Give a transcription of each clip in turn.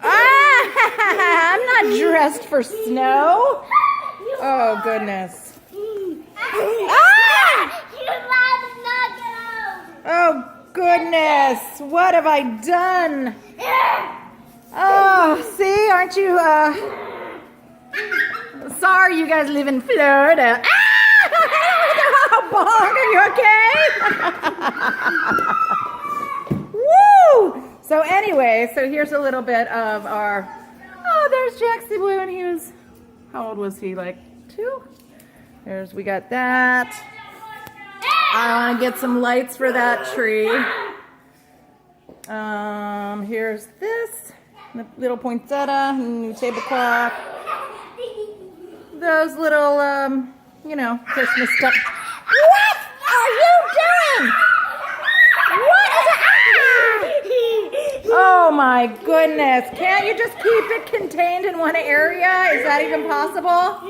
Ah, I'm not dressed for snow. Oh, goodness. Ah! Oh, goodness. What have I done? Oh, see, aren't you, sorry you guys live in Florida. Ah! Bong, are you okay? Woo! So anyway, so here's a little bit of our, oh, there's Jaxie Blue, and he was, how old was he, like 2? We got that. I want to get some lights for that tree. Here's this, the little poinsettia, new tablecloth. Those little, you know, Christmas stuff. What are you doing? What is it? Oh my goodness. Can't you just keep it contained in one area? Is that even possible?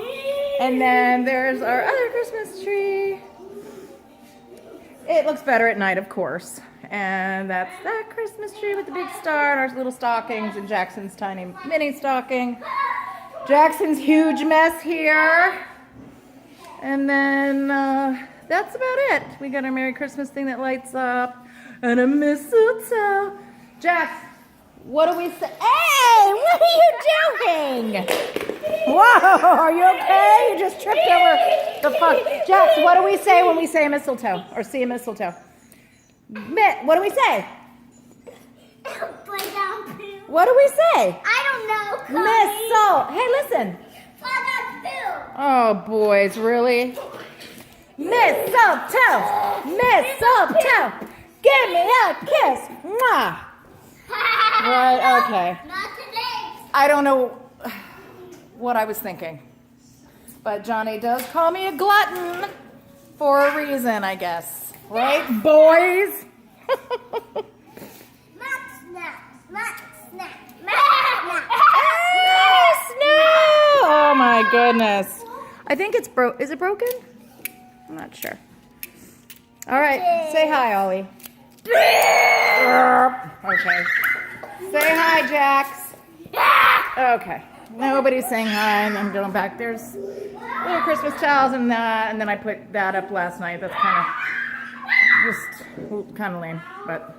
And then there's our other Christmas tree. It looks better at night, of course. And that's that Christmas tree with the big star and our little stockings and Jackson's tiny mini stocking. Jackson's huge mess here. And then that's about it. We got our Merry Christmas thing that lights up and a mistletoe. Jax, what do we say? Hey, what are you doing? Whoa, are you okay? You just tripped over the fuck. Jax, what do we say when we say a mistletoe or see a mistletoe? What do we say? What do we say? I don't know. Mistletoe. Hey, listen. Oh, boys, really? Mistletoe. Mistletoe. Give me a kiss. Mwah. Right, okay. Not today. I don't know what I was thinking. But Johnny does call me a glutton for a reason, I guess. Right, boys? Oh my goodness. I think it's is it broken? I'm not sure. All right, say hi, Ollie. Okay. Say hi, Jax. Okay. Nobody's saying hi, and I'm going back. There's little Christmas towels and that, and then I put that up last night. That's kind of lame, but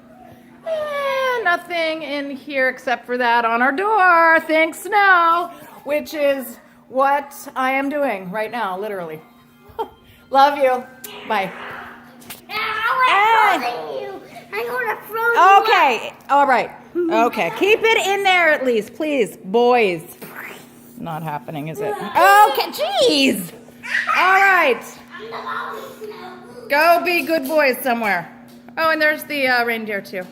nothing in here except for that on our door. Thanks, snow, which is what I am doing right now, literally. Love you. Bye. Okay. All right. Okay. Keep it in there at least, please, boys. Not happening, is it? Okay. Jeez. All right. Go be good boys somewhere. Oh, and there's the reindeer too.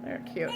They're cute.